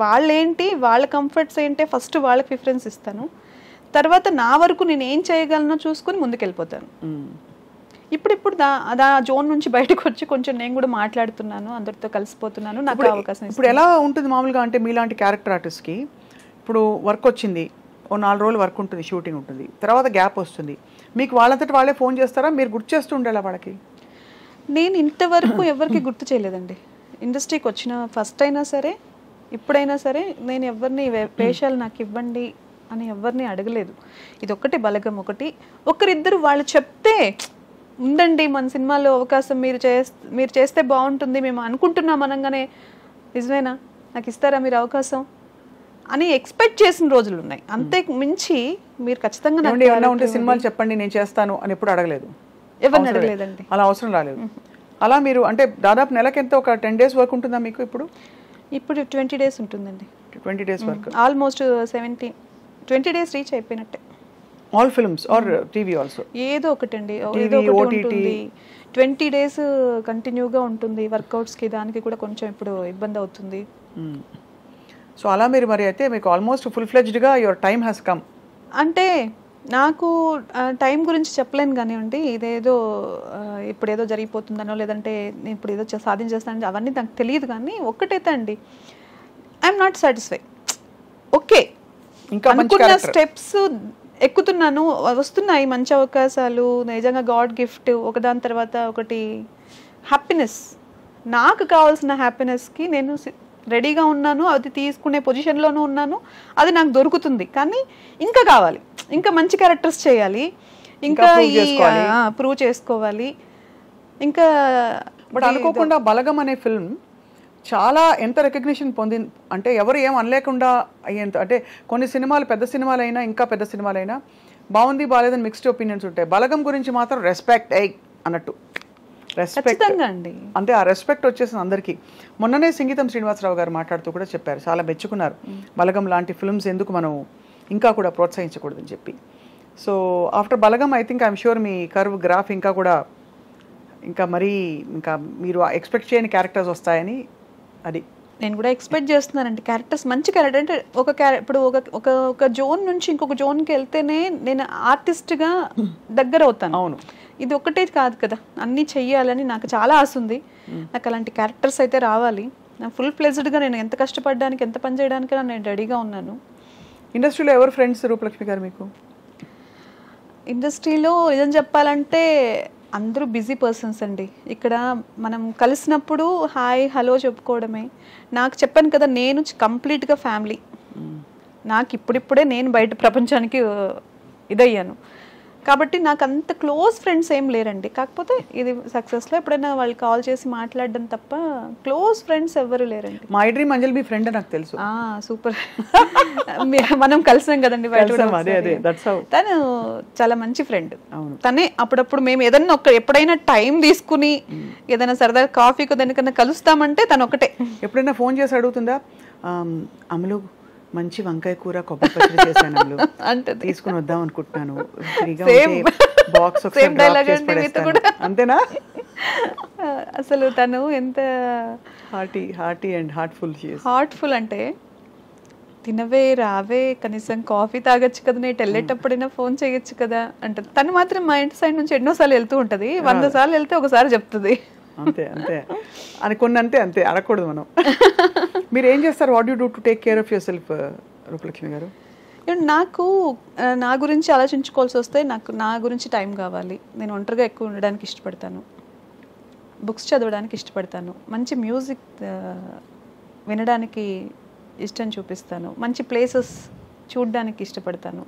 వాళ్ళేంటి, వాళ్ళ కంఫర్ట్స్ ఏంటి, ఫస్ట్ వాళ్ళకి ప్రిఫరెన్స్ ఇస్తాను. తర్వాత నా వరకు నేను ఏం చేయగలనో చూసుకుని ముందుకెళ్ళిపోతాను. ఇప్పుడు దా జోన్ నుంచి బయటకు వచ్చి కొంచెం నేను కూడా మాట్లాడుతున్నాను, అందరితో కలిసిపోతున్నాను. నాకు అవకాశం. ఇప్పుడు ఎలా ఉంటుంది మామూలుగా అంటే మీలాంటి క్యారెక్టర్ ఆర్టిస్ట్కి ఇప్పుడు వర్క్ వచ్చింది, ఓ 4 రోజులు వర్క్ ఉంటుంది, షూటింగ్ ఉంటుంది, తర్వాత గ్యాప్ వస్తుంది, మీకు వాళ్ళంతటి వాళ్ళే ఫోన్ చేస్తారా, మీరు గుర్తు చేస్తూ ఉండాలా వాళ్ళకి? నేను ఇంతవరకు ఎవరికి గుర్తు చేయలేదండి. ఇండస్ట్రీకి వచ్చిన ఫస్ట్ అయినా సరే ఇప్పుడైనా సరే నేను ఎవరిని వేషాలు నాకు ఇవ్వండి అని ఎవరిని అడగలేదు. ఇది ఒకటి బలగం. ఒకరిద్దరు వాళ్ళు చెప్తే ఉందండి మన సినిమాలో అవకాశం మీరు చేస్తే బాగుంటుంది మేము అనుకుంటున్నాం అనగానే నిజమేనా, నాకు ఇస్తారా మీరు అవకాశం అని ఎక్స్పెక్ట్ చేసిన రోజులు ఉన్నాయి. అంతే మించి మీరు ఖచ్చితంగా ఉంటే సినిమాలు చెప్పండి నేను చేస్తాను అని ఎప్పుడు అడగలేదు, ఎవరిని అడగలేదండి. అలా అవసరం రాలేదు. అలా మీరు అంటే దాదాపు నెలకి ఎంత ఒక 10 days వర్క్ ఉంటుందా మీకు? ఇప్పుడు 20 days ఉంటుందండి. 20 days work, almost 20 days reach అయిపోయినట్టే. All films or TV also? ఏదో ఒకటండి, ఏదో ఒకటి ఉంటుంది. 20 days కంటిన్యూగా ఉంటుంది. వర్కౌట్స్కి దానికి కూడా కొంచెం ఇప్పుడు ఇబ్బంది అవుతుంది. సో అలా మీరు మరి అయితే మీకు ఆల్మోస్ట్ ఫుల్ ఫ్లెడ్జ్డ్గా యువర్ టైమ్ హ్యాస్ కమ్. అంటే నాకు టైం గురించి చెప్పలేను కానివ్వండి, ఇదేదో ఇప్పుడేదో జరిగిపోతుందనో లేదంటే నేను ఇప్పుడు ఏదో సాధించేస్తానని అవన్నీ నాకు తెలియదు. కానీ ఒక్కటైతే అండి, ఐఎమ్ నాట్ సాటిస్ఫై. ఓకే, ఇంకా అనుకున్న స్టెప్స్ ఎక్కుతున్నాను, వస్తున్నాయి మంచి అవకాశాలు, నిజంగా గాడ్ గిఫ్ట్ ఒకదాని తర్వాత ఒకటి. హ్యాపీనెస్, నాకు కావాల్సిన హ్యాపీనెస్కి నేను రెడీగా ఉన్నాను, అది తీసుకునే పొజిషన్లోనూ ఉన్నాను, అది నాకు దొరుకుతుంది. కానీ ఇంకా కావాలి, ఇంకా మంచి క్యారెక్టర్స్ చేయాలి, ఇంకా ప్రూవ్ చేసుకోవాలి. ఇంకా బట్ అనుకోకుండా బలగం అనే ఫిల్మ్ చాలా ఎంత రికగ్నిషన్ పొందింది అంటే ఎవరు ఏం అనలేకుండా అయ్యేంత. అంటే కొన్ని సినిమాలు పెద్ద సినిమాలైనా ఇంకా పెద్ద సినిమాలైనా బాగుంది బాగాలేదని మిక్స్డ్ ఒపీనియన్స్ ఉంటాయి. బలగం గురించి మాత్రం రెస్పెక్ట్ అన్నట్టు రెస్పెక్ట్ అండి. అంటే ఆ రెస్పెక్ట్ వచ్చేసింది అందరికీ. మొన్ననే సంగీతం శ్రీనివాసరావు గారు మాట్లాడుతూ కూడా చెప్పారు, చాలా మెచ్చుకున్నారు బలగం లాంటి ఫిల్మ్స్ ఎందుకు మనం ఇంకా కూడా ప్రోత్సహించకూడదని చెప్పి. So after Balagam I think I'm sure me curve graph ఇంకా మరీ ఇంకా మీరు ఎక్స్పెక్ట్ చేయని క్యారెక్టర్స్ వస్తాయని అది నేను కూడా ఎక్స్పెక్ట్ చేస్తున్నానండి. క్యారెక్టర్స్ మంచి క్యారెక్టర్ అంటే ఇప్పుడు ఒక జోన్ నుంచి ఇంకొక జోన్కి వెళ్తేనే నేను ఆర్టిస్ట్గా దగ్గర అవుతాను. అవును, ఇది ఒక్కటే కాదు కదా, అన్నీ చెయ్యాలని నాకు చాలా ఆశ ఉంది. నాకు అలాంటి క్యారెక్టర్స్ అయితే రావాలి. ఫుల్ ఫ్లెజ్డ్గా నేను ఎంత కష్టపడడానికి ఎంత పని చేయడానికి నేను రెడీగా ఉన్నాను. ఇండస్ట్రీలో ఎవరు ఫ్రెండ్స్ రూపలక్ష్మి గారు మీకు? ఇండస్ట్రీలో నిజం చెప్పాలంటే అందరూ బిజీ పర్సన్స్ అండి. ఇక్కడ మనం కలిసినప్పుడు హాయ్ హలో చెప్పుకోవడమే. నాకు చెప్పాను కదా, నేను కంప్లీట్గా ఫ్యామిలీ. నాకు ఇప్పుడిప్పుడే నేను బయట ప్రపంచానికి ఇదయ్యాను కాబట్టి నాకు అంత క్లోజ్ ఫ్రెండ్స్ ఏం లేరండి. కాకపోతే ఇది సక్సెస్లో ఎప్పుడైనా వాళ్ళు కాల్ చేసి మాట్లాడడం తప్ప క్లోజ్ ఫ్రెండ్స్ ఎవరు లేరండి. My dream Anjali me friend నాకు తెలుసు. సూపర్, మనం కలిసాం కదండి బయట. తను చాలా మంచి ఫ్రెండ్. తనే అప్పుడప్పుడు మేము ఏదన్నా ఎప్పుడైనా టైం తీసుకుని ఏదైనా సరదా కాఫీకి దానికన్నా కలుస్తామంటే తను ఒకటే. ఎప్పుడైనా ఫోన్ చేసి అడుగుతుందా, అమలు మంచి వంకాయ కూర కొబ్బరి పచ్చడి చేశాను అంటే తీసుకుని వద్దాం అనుకుంటున్నాను, బాక్స్ అంతేనా? అసలు తను ఎంత హార్టీ అండ్ హార్ట్ఫుల్ అంటే తినవే రావే కనీసం కాఫీ తాగొచ్చు కదా, నేను వెళ్ళేటప్పుడైనా ఫోన్ చేయొచ్చు కదా అంటే. తను మాత్రం మా ఇంటి సైడ్ నుంచి ఎన్నోసార్లు వెళ్తూ ఉంటుంది. 100 సార్లు వెళ్తే ఒకసారి చెప్తుంది. అంతే అని కొన్ని అంతే అడగకూడదు మనం. మీరు ఏం చేస్తారు? What you do to take care of your self Rupalakshmi గారు? నాకు నా గురించి ఆలోచించుకోవాల్సి వస్తే నా గురించి టైం కావాలి. నేను ఒంటరిగా ఎక్కువ ఉండడానికి ఇష్టపడతాను, బుక్స్ చదవడానికి ఇష్టపడతాను, మంచి మ్యూజిక్ వినడానికి ఇష్టం చూపిస్తాను, మంచి ప్లేసెస్ చూడడానికి ఇష్టపడతాను.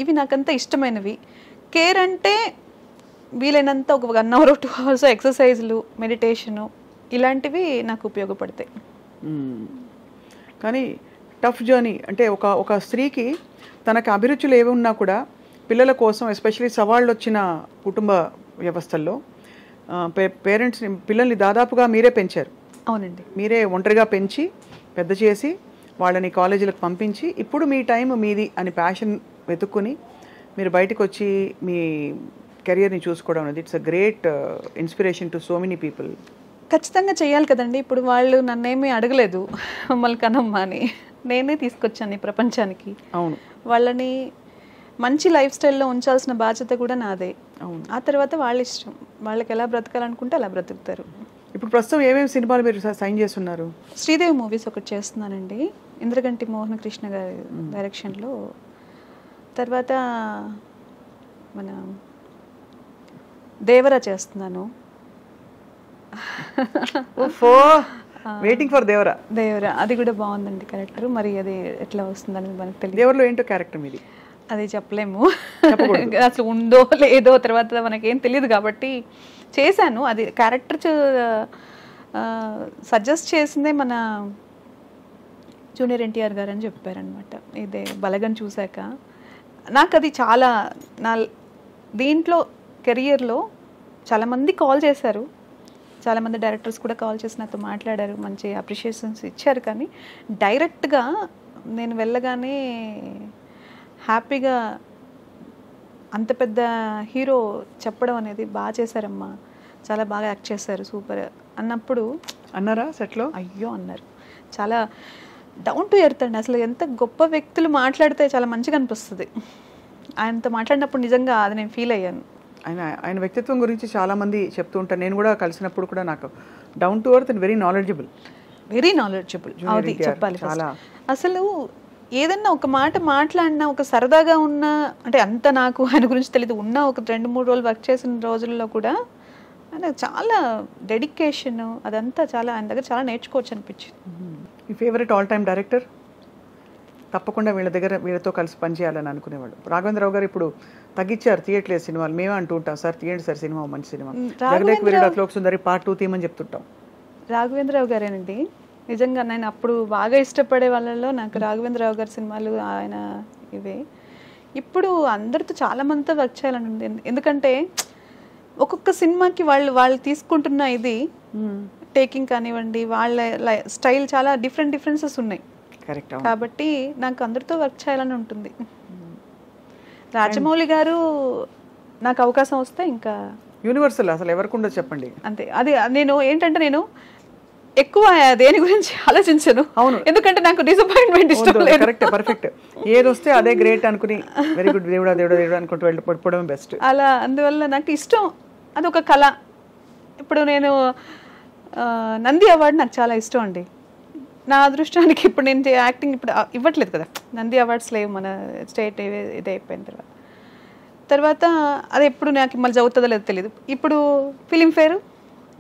ఇవి నాకంత ఇష్టమైనవి. కేర్ అంటే వీలైనంత ఒక 1 hour 2 hours ఎక్సర్సైజ్లు, మెడిటేషను ఇలాంటివి నాకు ఉపయోగపడతాయి. కానీ టఫ్ జర్నీ అంటే ఒక స్త్రీకి తనకు అభిరుచులు ఏవి ఉన్నా కూడా పిల్లల కోసం ఎస్పెషలీ సవాళ్ళు వచ్చిన కుటుంబ వ్యవస్థల్లో పేరెంట్స్ని పిల్లల్ని దాదాపుగా మీరే పెంచారు. అవునండి. మీరే ఒంటరిగా పెంచి పెద్ద చేసి వాళ్ళని కాలేజీలకు పంపించి ఇప్పుడు మీ టైం మీది అని ప్యాషన్ వెతుక్కుని మీరు బయటకు వచ్చి మీ కెరియర్ని చూసుకోవడం అనేది it's a great inspiration to so many people. ఖచ్చితంగా చేయాలి కదండి. ఇప్పుడు వాళ్ళు నన్నేమీ అడగలేదు మమ్మల్ని కనమ్మా అని, నేనే తీసుకొచ్చాను ఈ ప్రపంచానికి. అవును. వాళ్ళని మంచి లైఫ్ స్టైల్లో ఉంచాల్సిన బాధ్యత కూడా నాదే. అవును. ఆ తర్వాత వాళ్ళ ఇష్టం, వాళ్ళకి ఎలా బ్రతకాలనుకుంటే అలా బ్రతుకుతారు. ఇప్పుడు ప్రస్తుతం ఏమేమి సినిమాలు మీరు సైన్ చేస్తున్నారు? శ్రీదేవి మూవీస్ ఒకటి చేస్తున్నానండి, ఇంద్రగంటి మోహన కృష్ణ గారి డైరెక్షన్లో. తర్వాత మన దేవరా చేస్తున్నాను. Waiting for Devara. దేవరా అది కూడా బాగుందండి క్యారెక్టర్. మరి అది ఎట్లా వస్తుందని మనకు తెలియదు. దేవరలో ఏంటో క్యారెక్టర్ మీది అది చెప్పలేము, అసలు ఉందో లేదో తర్వాత మనకేం తెలియదు కాబట్టి చేశాను. అది క్యారెక్టర్ సజెస్ట్ చేసిందే మన జూనియర్ ఎన్టీఆర్ గారు అని చెప్పారనమాట. ఇదే బలగం చూశాక నాకు అది చాలా నా దీంట్లో కెరియర్లో చాలామంది కాల్ చేశారు, చాలామంది డైరెక్టర్స్ కూడా కాల్ చేసి నాతో మాట్లాడారు, మంచి అప్రిషియేషన్స్ ఇచ్చారు. కానీ డైరెక్ట్గా నేను వెళ్ళగానే హ్యాపీగా అంత పెద్ద హీరో చెప్పడం అనేది బాగా చేశారమ్మా, చాలా బాగా యాక్ట్ చేశారు, సూపర్ అన్నప్పుడు అన్నారా సెట్లో? అయ్యో అన్నారు. చాలా డౌన్ టు ఎర్త్ అండి. అసలు ఎంత గొప్ప వ్యక్తులు మాట్లాడితే చాలా మంచిగా అనిపిస్తుంది. ఆయనతో మాట్లాడినప్పుడు నిజంగా అది నేను ఫీల్ అయ్యాను. ఆయన వ్యక్తిత్వం గురించి చాలామంది చెప్తూ ఉంటారు. నేను కూడా కలిసినప్పుడు కూడా నాకు down to earth and very knowledgeable. Very knowledgeable అది చెప్పాలి. చాలా అసలు ఏదన్నా ఒక మాట మాట్లాడినా, ఒక సరదాగా ఉన్నా, అంటే అంత నాకు ఆయన గురించి తెలియదు, ఉన్న ఒక 2-3 రోజులు వర్క్ చేసిన రోజుల్లో కూడా ఆయన చాలా డెడికేషన్ అదంతా చాలా ఆయన దగ్గర చాలా నేర్చుకోవచ్చు అనిపించింది. మీ ఫేవరెట్ ఆల్ టైమ్ డైరెక్టర్? తప్పకుండా వీళ్ళతో కలిసి పనిచేయాలని అనుకునేవాడు. రాఘవేంద్రరావు గారు ఇప్పుడు తగ్గించారు, తీయట్లేదు సినిమాలు. మేమే అంటూ ఉంటాం, సార్ తీయండి సార్ సినిమా, మంచి సినిమా. జగదేక్ వీరుడు అతిలోక సుందరి పార్ట్ 2 తీయమని చెప్తుంటాం. రాఘవేంద్రరావు గారేనండి నిజంగా. నేను అప్పుడు బాగా ఇష్టపడే వాళ్ళలో నాకు రాఘవేంద్రరావు గారి సినిమాలు ఆయన ఇవే. ఇప్పుడు అందరితో చాలా మందితో వర్క్ చేయాలని ఉంది. ఎందుకంటే ఒక్కొక్క సినిమాకి వాళ్ళు తీసుకుంటున్న ఇది టేకింగ్ కానివ్వండి, వాళ్ళ స్టైల్ చాలా డిఫరెన్సెస్ ఉన్నాయి. కరెక్ట్. కాబట్టి నాకు అందరితో వర్క్ చేయాలని ఉంటుంది. రాజమౌళి గారు నాకు అవకాశం వస్తే ఇంకా యూనివర్సల్ అసలు ఎవరికి ఉండదు చెప్పండి. అంతే. అది నేను ఏంటంటే నేను ఎక్కువ దేని గురించి ఆలోచించను. అవును. ఎందుకంటే నాకు డిసప్పాయింట్మెంట్ ఇష్టం లేదు. Correct, perfect. ఏది వస్తే అదే గ్రేట్ అనుకుని వెరీ గుడ్ దేవుడా దేవుడా దేవుడా అనుకుంటూ వెళ్ళిపోవడం బెస్ట్. అలా అందువల్ల నాకు ఇష్టం, అదొక కళ. ఇప్పుడు నేను నంది అవార్డు నాకు చాలా ఇష్టం అండి. నా అదృష్టానికి ఇప్పుడు నేను యాక్టింగ్ ఇప్పుడు ఇవ్వట్లేదు కదా, నంది అవార్డ్స్ లేవు మన స్టేట్ ఇది అయిపోయిన తర్వాత అది ఎప్పుడు నాకు మళ్ళీ చదువుతుందో లేదో తెలియదు. ఇప్పుడు ఫిలింఫేర్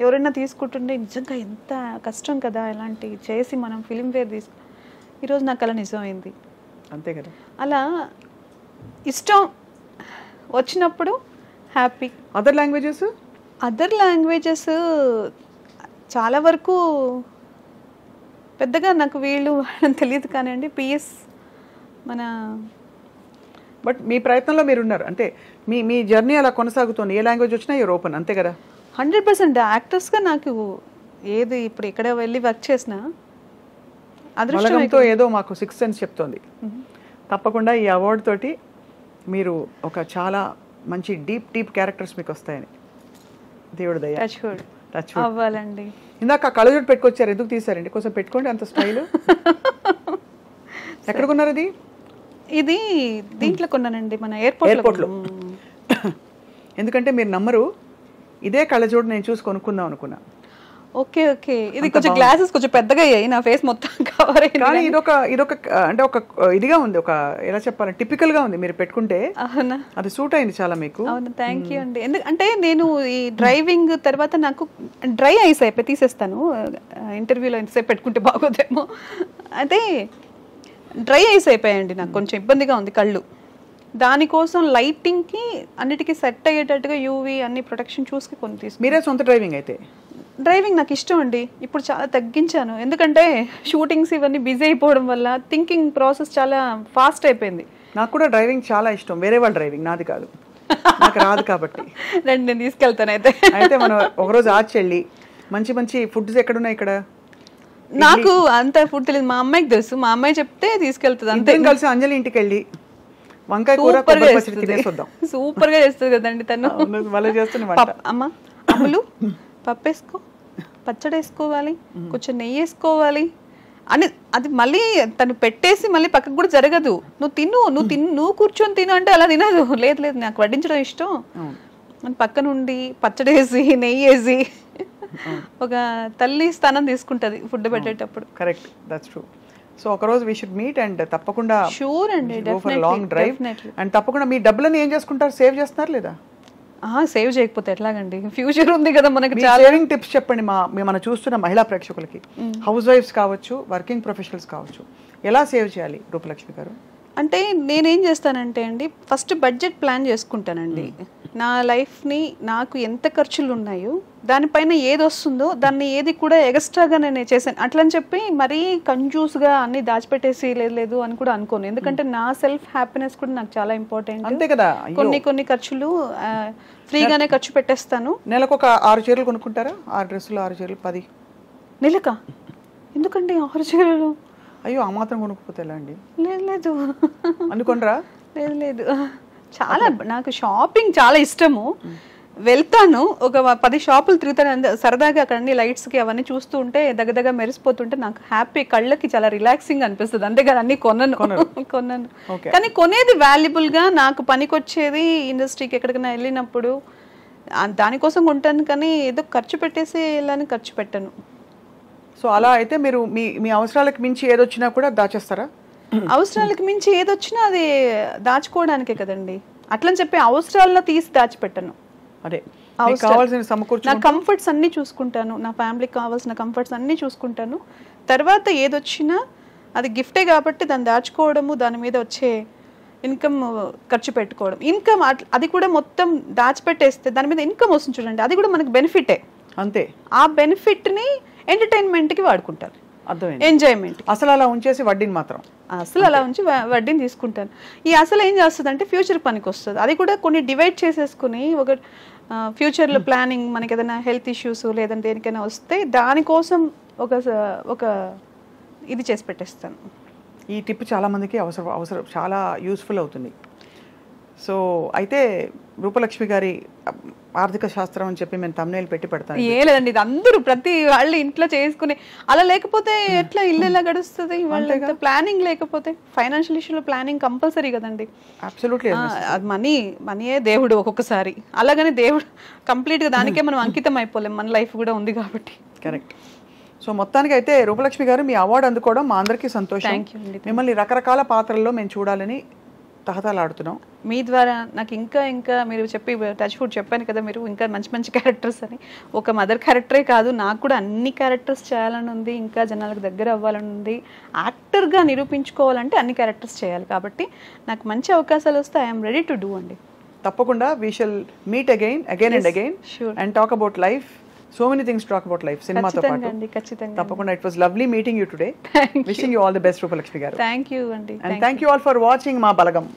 ఎవరైనా తీసుకుంటుండే నిజంగా ఎంత కష్టం కదా ఇలాంటి చేసి మనం ఫిలింఫేర్ ఈరోజు నాకు అలా నిజమైంది. అంతే కదా. అలా ఇష్టం వచ్చినప్పుడు హ్యాపీ. అదర్ లాంగ్వేజెస్ చాలా వరకు పెద్దగా నాకు వీళ్ళు తెలియదు కానివ్వండి. పిఎస్ మన బట్ మీ ప్రయత్నంలో మీరు ఉన్నారు అంటే మీ జర్నీ అలా కొనసాగుతుంది. ఏ లాంగ్వేజ్ వచ్చినా యూర్ ఓపెన్, అంతే కదా. 100% యాక్టర్స్గా నాకు ఏది ఇప్పుడు ఎక్కడ వెళ్ళి వర్క్ చేసినా అదృష్టంతో ఏదో మాకు 6th సెన్స్ చెప్తోంది. తప్పకుండా ఈ అవార్డు తోటి మీరు ఒక చాలా మంచి డీప్ క్యారెక్టర్స్ మీకు వస్తాయని దేవుడు దయ. టచ్ అవ్వాలండి. ఇందాక కళ్ళజోడు పెట్టుకొచ్చారు, ఎందుకు తీసారండి? కొంచెం పెట్టుకోండి, అంత స్టైల్. ఎక్కడ కొన్నారు అది? ఇది దీంట్లో కొన్నానండి, మన ఎయిర్పోర్ట్లో. ఎందుకంటే మీరు నమ్మరు, ఇదే కళ్ళజోడు నేను చూసి కొనుక్కుందాం అనుకున్నా. ఓకే ఓకే, ఇది కొంచెం గ్లాసెస్ కొంచెం పెద్దగా అయ్యాయి, నా ఫేస్ మొత్తం కవర్ అయ్యింది. కానీ ఇదొక అంటే ఒక ఇదిగా ఉంది, ఒక ఎలా చెప్పాలి, టిపికల్ గా ఉంది మీరు పెట్టుకుంటే. అవునా, అది సూట్ అయింది చాలా మీకు. అవును, థ్యాంక్ యూ అండి. ఎందుకంటే నేను ఈ డ్రైవింగ్ తర్వాత నాకు డ్రై ఐస్ అయిపోయి తీసేస్తాను, ఇంటర్వ్యూలో ఎంతసేపు పెట్టుకుంటే బాగోదేమో. అయితే డ్రై ఐస్ అయిపోయాయండి, నాకు కొంచెం ఇబ్బందిగా ఉంది కళ్ళు. దానికోసం లైటింగ్కి అన్నిటికీ సెట్ అయ్యేటట్టుగా యూవీ అన్ని ప్రొటెక్షన్ చూసుకుని కొన్ని తీసుకు. మీరే సొంత డ్రైవింగ్ అయితే? డ్రైవింగ్ నాకు ఇష్టం అండి, ఇప్పుడు చాలా తగ్గించాను. ఎందుకంటే షూటింగ్స్ ఇవన్నీ బిజీ అయిపోవడం వల్ల థింకింగ్ ప్రాసెస్ చాలా ఫాస్ట్ అయిపోయింది. నాకు కూడా డ్రైవింగ్ చాలా ఇష్టం, వేరే వాళ్ళ డ్రైవింగ్, నాది కాదు, నాకు రాదు కాబట్టి. రండి నేను తీసుకెళ్తాను. అయితే మనం ఒకరోజు ఆచి వెళ్ళి మంచి మంచి ఫుడ్స్ ఎక్కడున్నాయి ఇక్కడ. నాకు అంత ఫుడ్ తెలియదు, మా అమ్మాయికి తెలుసు, మా అమ్మాయి చెప్తే తీసుకెళ్తుంది అంతే. కలిసి అంజలి ఇంటికి వెళ్ళి వంకాయ కూర తినేసొద్దాం. సూపర్ గా చేస్తుంది కదండి తను. అమ్మ అమ్ములు పప్పు వేసుకో, పచ్చడి వేసుకోవాలి, కొంచెం నెయ్యి వేసుకోవాలి అని అది మళ్ళీ తను పెట్టేసి మళ్ళీ పక్కకు కూడా జరగదు. నువ్వు కూర్చొని తిను అంటే అలా తినదు. లేదు లేదు నాకు వడ్డించడం ఇష్టం అని పక్క నుండి పచ్చడి వేసి నెయ్యి వేసి ఒక తల్లి స్థానం తీసుకుంటది ఫుడ్ పెట్టేటప్పుడు. Correct, that's true. సో ఒక రోజు వి షుడ్ మీట్ అండ్ తప్పకుండా షూర్ అండి, లాంగ్ డ్రైవ్. అండ్ తప్పకుండా మీ డబ్బులని ఏం చేసుకుంటారు, సేవ్ చేస్తున్నారు లేదా? సేవ్ చేయకపోతే ఎట్లాగండి, ఫ్యూచర్ ఉంది కదా మనకి. సేవింగ్ టిప్స్ చెప్పండి మనం చూస్తున్న మహిళా ప్రేక్షకులకి, హౌస్ వైఫ్స్ కావచ్చు, వర్కింగ్ ప్రొఫెషనల్స్ కావచ్చు, ఎలా సేవ్ చేయాలి రూపలక్ష్మి గారు? అంటే నేనేం చేస్తానంటే అండి, ఫస్ట్ బడ్జెట్ ప్లాన్ చేసుకుంటానండి. నా లైఫ్ని నాకు ఎంత ఖర్చులు ఉన్నాయో దానిపైన ఏది వస్తుందో దాన్ని ఏది కూడా ఎక్స్ట్రాగా నేను చేశాను అట్లని చెప్పి మరీ కంజూస్గా అన్ని దాచిపెట్టేసి లేదు అని కూడా అనుకోను. ఎందుకంటే నా సెల్ఫ్ హ్యాపీనెస్ కూడా నాకు చాలా ఇంపార్టెంట్. అంతే కదా, కొన్ని ఖర్చులు ఫ్రీగానే ఖర్చు పెట్టేస్తాను. నెలకు ఒక 6 చీరలు కొనుక్కుంటారా? 6 డ్రెస్సులు, 6 చీరలు, 10 నెలకా? ఎందుకండి 6 చీరలు? అయ్యో ఆ మాత్రం కొనుక్కోపోతే ఎలా అండి? లేదు అనుకోనరా? లేదు, చాలా నాకు షాపింగ్ చాలా ఇష్టము. వెళ్తాను, ఒక 10 షాపులు తిరుగుతాను సరదాగా. అక్కడ అన్ని లైట్స్కి అవన్నీ చూస్తూ ఉంటే దగ్గర మెరిసిపోతుంటే నాకు హ్యాపీ, కళ్ళకి చాలా రిలాక్సింగ్ అనిపిస్తుంది. అంతేగాని అన్ని కొన్నాను కానీ కొనేది వాల్యుబుల్గా నాకు పనికొచ్చేది. ఇండస్ట్రీకి ఎక్కడికైనా వెళ్ళినప్పుడు దానికోసం కొంటాను, కానీ ఏదో ఖర్చు పెట్టేసి వెళ్ళని ఖర్చు పెట్టాను. సో అలా అయితే మీరు మీ అవసరాలకు మించి ఏదొచ్చినా కూడా దాచేస్తారా? అవసరాలకు మించి ఏదొచ్చినా అది దాచుకోవడానికే కదండి. అట్లని చెప్పి అవసరాల్లో తీసి దాచిపెట్టాను. అదే కావాల్సిన సమకూర్చు, నా కంఫర్ట్స్ అన్నీ చూసుకుంటాను, నా ఫ్యామిలీకి కావాల్సిన కంఫర్ట్స్ అన్నీ చూసుకుంటాను. తర్వాత ఏదొచ్చినా అది గిఫ్టే కాబట్టి దాన్ని దాచుకోవడము, దాని మీద వచ్చే ఇన్కమ్ ఖర్చు పెట్టుకోవడం. ఇన్కమ్ అది కూడా మొత్తం దాచిపెట్టేస్తే దాని మీద ఇన్కమ్ వస్తుంది చూడండి, అది కూడా మనకి బెనిఫిటే. అంతే, ఆ బెనిఫిట్ని ఎంటర్టైన్మెంట్కి వాడుకుంటారు, ఎంజాయ్మెంట్. అసలు అలా ఉంచేసి వడ్డీని మాత్రం అలా ఉంచి వడ్డీని తీసుకుంటాను. ఈ అసలు ఏం చేస్తుంది అంటే ఫ్యూచర్ పనికి వస్తుంది. అది కూడా కొన్ని డివైడ్ చేసేసుకుని ఒక ఫ్యూచర్లో ప్లానింగ్, మనకి ఏదైనా హెల్త్ ఇష్యూస్ లేదంటే దేనికైనా వస్తే దానికోసం ఒక ఇది చేసి పెట్టేస్తాను. ఈ టిప్ చాలా మందికి అవసరం చాలా యూస్ఫుల్ అవుతుంది. సో అయితే రూపలక్ష్మి గారి ఆర్థిక శాస్త్రం అని చెప్పి మేము తమ్నేల్ పెట్టి పెడతాను. ఏ లేదండి, ఇది అందరూ ప్రతి వాళ్ళు ఇంట్లో చేసుకుని అలా లేకపోతే ఎట్లా ఇల్లు ఎలా గడుస్తుంది? వాళ్ళ ప్లానింగ్ లేకపోతే ఫైనాన్షియల్ ఇష్యూలో ప్లానింగ్ కంపల్సరీ కదండి. అబ్సల్యూట్లీ. మనీయే దేవుడు ఒక్కొక్కసారి, అలాగని దేవుడు కంప్లీట్గా దానికే మనం అంకితం అయిపోలేం, మన లైఫ్ కూడా ఉంది కాబట్టి. కరెక్ట్. సో మొత్తానికి అయితే రూపలక్ష్మి గారు మీ అవార్డు అందుకోవడం మా అందరికీ సంతోషం. మిమ్మల్ని రకరకాల పాత్రల్లో మేము చూడాలని తహతలాడుతున్నాం. మీ ద్వారా నాకు ఇంకా మీరు చెప్పి టచ్ ఫుడ్ చెప్పాను కదా, మీరు ఇంకా మంచి క్యారెక్టర్స్ అని. ఒక మదర్ క్యారెక్టరే కాదు, నాకు కూడా అన్ని క్యారెక్టర్స్ చేయాలని ఉంది, ఇంకా జనాలకు దగ్గర అవ్వాలని ఉంది. యాక్టర్గా నిరూపించుకోవాలంటే అన్ని క్యారెక్టర్స్ చేయాలి. కాబట్టి నాకు మంచి అవకాశాలు వస్తే ఐఎమ్ రెడీ టు డూ అండి. తప్పకుండా we shall meet again and again and talk about life. So many things to talk about life. Cinema to part. Tappakunda, it was lovely meeting you today. Wishing you all the best, Rupalakshmi garu. Thank you, Andy. And thank you all for watching Ma Balagam.